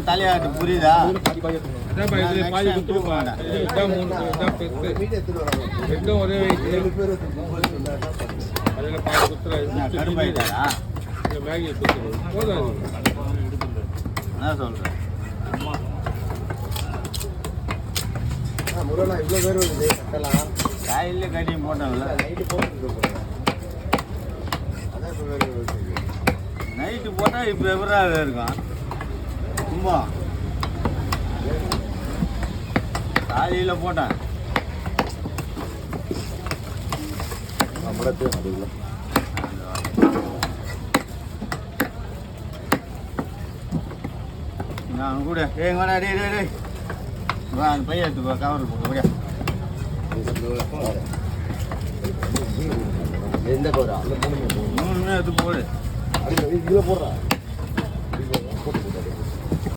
தலையாட்டு புரியுதா? கடுப்பாயிட்டாரா? என்ன சொல்றேன்? முருகனா இவ்வளோ பேர் வருது கட்டலாம் காயில கட்டி போட்டோம்ல நைட்டு போட்டு அதான் இப்போ வேறு நைட்டு போட்டால் இப்போ எப்படா இருக்கும் சும்மா காலையில் போட்டேன் நம்மளது அது இல்லை நான் கூட வாடா டே டே டே வா அந்த பையன் எடுத்து கவர் போட்டு விட எந்த கவரா மூணுமே எடுத்து போடு இதில் போடுறா